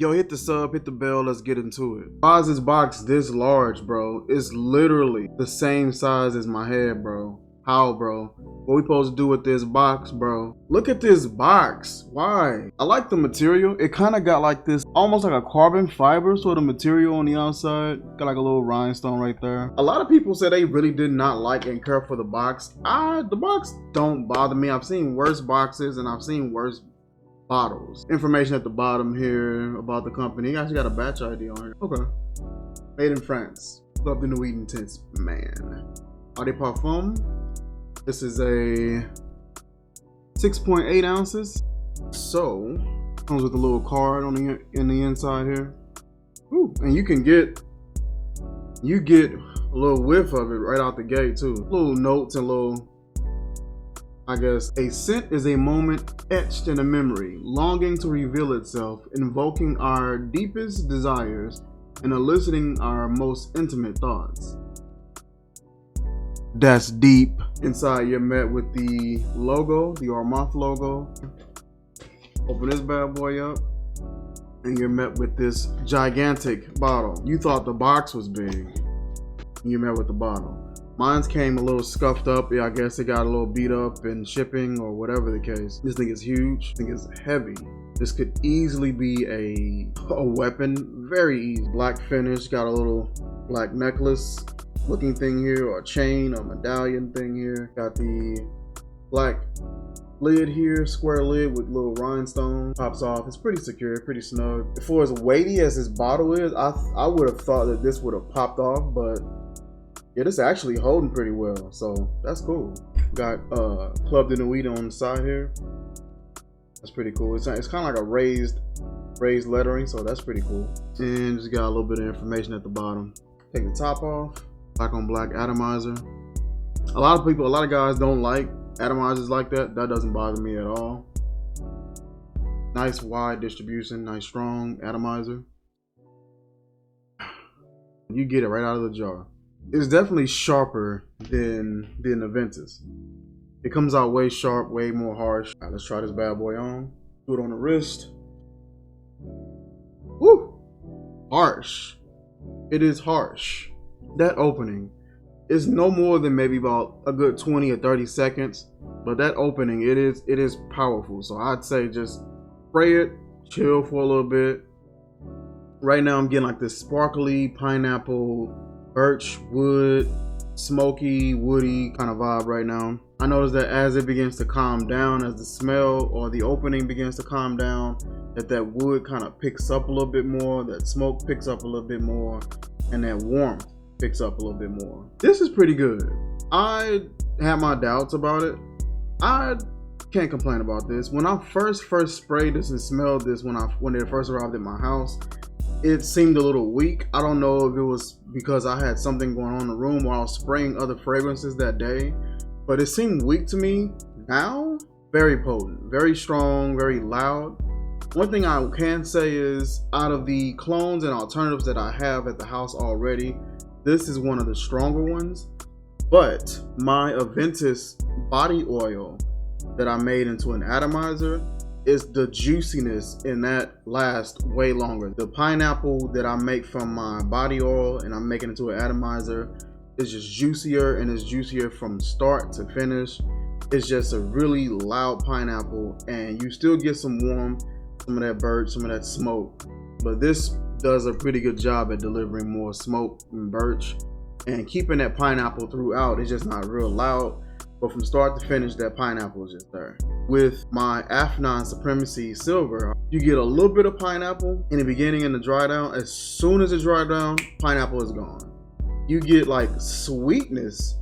Yo, hit the sub, hit the bell, let's get into it. Why is this box this large, bro? It's literally the same size as my head, bro. How, bro? What we supposed to do with this box, bro? Look at this box. Why? I like the material. It kind of got like this, almost like a carbon fiber sort of material on the outside. Got like a little rhinestone right there. A lot of people say they really did not like and care for the box. The box don't bother me. I've seen worse boxes and I've seen worse bottles. Information at the bottom here about the company. You actually got a batch ID on here. Okay. Made in France. Love the Nuit Intense Man. Eau de Parfum. This is a 6.8 ounces. So comes with a little card on the inside here. Ooh, and you get a little whiff of it right out the gate too. Little notes and little, I guess, a scent is a moment etched in a memory, longing to reveal itself, invoking our deepest desires and eliciting our most intimate thoughts. That's deep. Inside you're met with the logo, the Armaf logo. Open this bad boy up and you're met with this gigantic bottle. You thought the box was big. You're met with the bottle. Mine's came a little scuffed up. Yeah, I guess it got a little beat up in shipping or whatever the case. This thing is huge. This thing is heavy. This could easily be a weapon. Very easy. Black finish. Got a little black necklace looking thing here, or a chain or medallion thing here. Got the black lid here, square lid with little rhinestone. Pops off. It's pretty secure, pretty snug. For as weighty as this bottle is, I would have thought that this would have popped off, but yeah, this is actually holding pretty well, so that's cool. Got Club de Nuit on the side here. That's pretty cool. It's kind of like a raised lettering, so that's pretty cool. And just got a little bit of information at the bottom. Take the top off. Black on black atomizer. A lot of guys don't like atomizers like that. That doesn't bother me at all. Nice wide distribution, nice strong atomizer. You get it right out of the jar. It's definitely sharper than the Ventus. It comes out way sharp, way more harsh. All right, let's try this bad boy on. Do it on the wrist. Woo! Harsh. It is harsh. That opening is no more than maybe about a good 20 or 30 seconds, but that opening, it is powerful. So I'd say just spray it, chill for a little bit. Right now I'm getting like this sparkly pineapple, birch wood, smoky, woody kind of vibe right now. I notice that as it begins to calm down, as the smell or the opening begins to calm down, that wood kind of picks up a little bit more, that smoke picks up a little bit more, and that warmth picks up a little bit more. This is pretty good. I had my doubts about it. I can't complain about this. When I first sprayed this and smelled this when it first arrived at my house, it seemed a little weak. I don't know if it was because I had something going on in the room while I was spraying other fragrances that day, but it seemed weak to me. Now, very potent, very strong, very loud. One thing I can say is, out of the clones and alternatives that I have at the house already, this is one of the stronger ones. But my Aventus body oil that I made into an atomizer, is the juiciness in that lasts way longer. The pineapple that I make from my body oil and I'm making it into an atomizer is just juicier, and it's juicier from start to finish. It's just a really loud pineapple, and you still get some warmth, some of that birch, some of that smoke. But this does a pretty good job at delivering more smoke and birch and keeping that pineapple throughout. It's just not real loud, but from start to finish, that pineapple is just there. With my Afnan Supremacy Silver, you get a little bit of pineapple in the beginning and the dry down. As soon as it dry down, pineapple is gone. You get like sweetness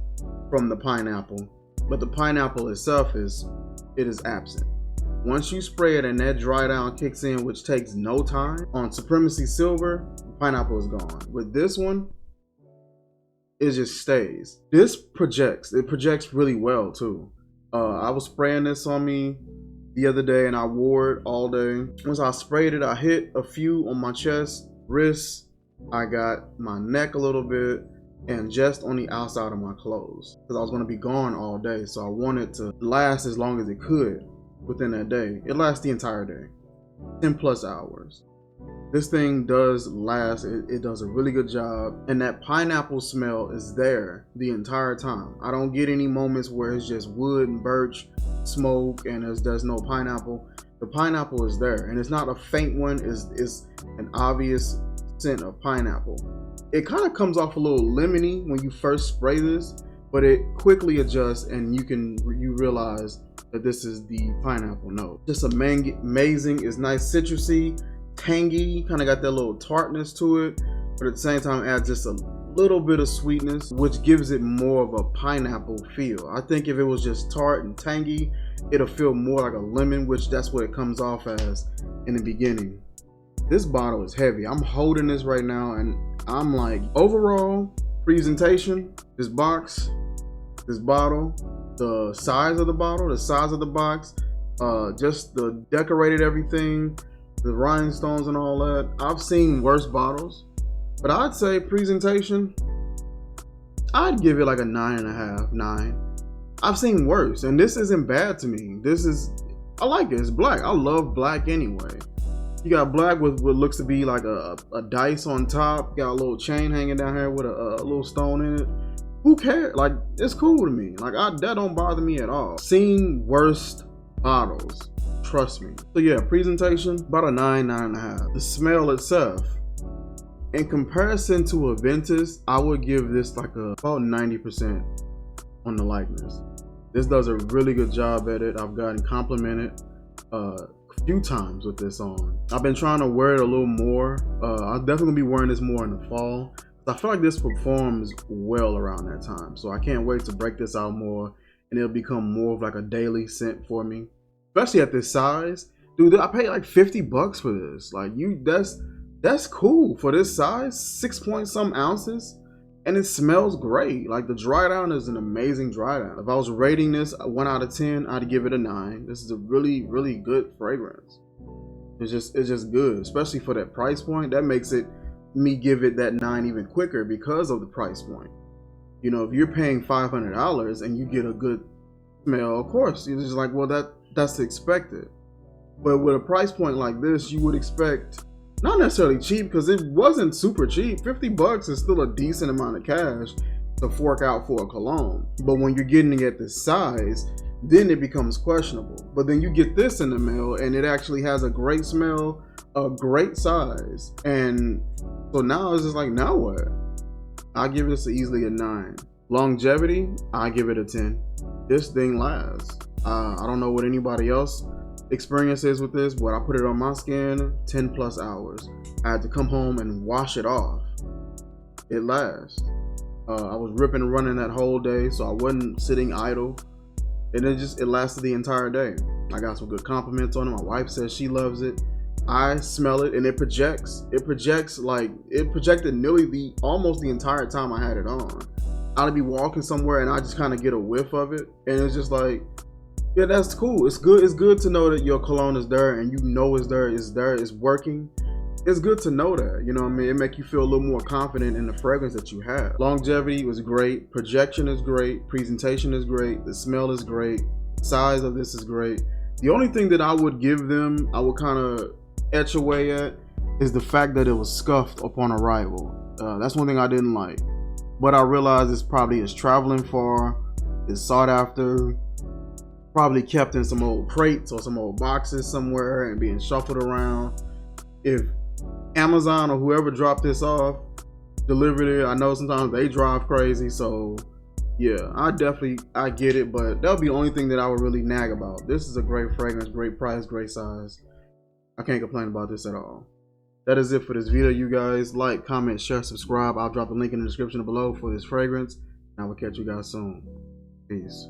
from the pineapple, but the pineapple itself is absent. Once you spray it and that dry down kicks in, which takes no time, on Supremacy Silver, the pineapple is gone. With this one, it just stays. This projects. It projects really well too. I was spraying this on me the other day and I wore it all day. Once I sprayed it, I hit a few on my chest, wrists, I got my neck a little bit, and just on the outside of my clothes, because I was going to be gone all day, so I wanted to last as long as it could within that day. It lasts the entire day, 10 plus hours. This thing does last. It does a really good job. And that pineapple smell is there the entire time. I don't get any moments where it's just wood and birch smoke and there's no pineapple. The pineapple is there, and it's not a faint one. It's an obvious scent of pineapple. It kind of comes off a little lemony when you first spray this, but it quickly adjusts and you realize that this is the pineapple note. Just amazing. It's nice citrusy, tangy, kind of got that little tartness to it, but at the same time adds just a little bit of sweetness, which gives it more of a pineapple feel. I think if it was just tart and tangy, it'll feel more like a lemon, which that's what it comes off as in the beginning. This bottle is heavy. I'm holding this right now and I'm like, overall presentation, this box, this bottle, the size of the bottle, the size of the box, just the decorated everything, the rhinestones and all that. I've seen worse bottles, but I'd say presentation, I'd give it like a 9.5, 9. I've seen worse, and this isn't bad to me. I like it. It's black. I love black anyway. You got black with what looks to be like a dice on top. Got a little chain hanging down here with a little stone in it. Who cares? Like, it's cool to me. Like, that don't bother me at all. Seen worst bottles, trust me. So yeah, presentation, about a 9, 9.5. The smell itself, in comparison to a Ventus, I would give this like about 90% on the likeness. This does a really good job at it. I've gotten complimented a few times with this on. I've been trying to wear it a little more. I'll definitely be wearing this more in the fall. I feel like this performs well around that time. So I can't wait to break this out more and it'll become more of like a daily scent for me. Especially at this size. Dude, I paid like 50 bucks for this. Like, that's cool for this size. 6 point some ounces. And it smells great. Like, the dry down is an amazing dry down. If I was rating this 1 out of 10, I'd give it a 9. This is a really, really good fragrance. It's just good, especially for that price point. That makes me give it that 9 even quicker because of the price point. You know, if you're paying $500 and you get a good smell, of course, you're just like, well, that's expected. But with a price point like this, you would expect, not necessarily cheap, because it wasn't super cheap. 50 bucks is still a decent amount of cash to fork out for a cologne. But when you're getting it at this size, then it becomes questionable. But then you get this in the mail and it actually has a great smell, a great size. And so now it's just like, now what? I give this easily a 9. Longevity, I give it a 10. This thing lasts. I don't know what anybody else experience is with this, but I put it on my skin 10 plus hours. I had to come home and wash it off. It lasts. I was ripping and running that whole day, so I wasn't sitting idle. And it lasted the entire day. I got some good compliments on it. My wife says she loves it. I smell it and it projects. It projected nearly almost the entire time I had it on. I'd be walking somewhere and I just kind of get a whiff of it. And it's just like, yeah, that's cool. It's good. It's good to know that your cologne is there and you know it's there, it's working. It's good to know that, you know what I mean? It make you feel a little more confident in the fragrance that you have. Longevity was great. Projection is great. Presentation is great. The smell is great. The size of this is great. The only thing that I would give them, I would kind of etch away at, is the fact that it was scuffed upon arrival. That's one thing I didn't like. But I realized it's traveling far, it's sought after, probably kept in some old crates or some old boxes somewhere and being shuffled around. If Amazon or whoever dropped this off delivered it, I know sometimes they drive crazy, so yeah, I get it, but that'll be the only thing that I would really nag about. This is a great fragrance, great price, great size. I can't complain about this at all. That is it for this video, you guys. Like, comment, share, subscribe. I'll drop a link in the description below for this fragrance, and I will catch you guys soon. Peace.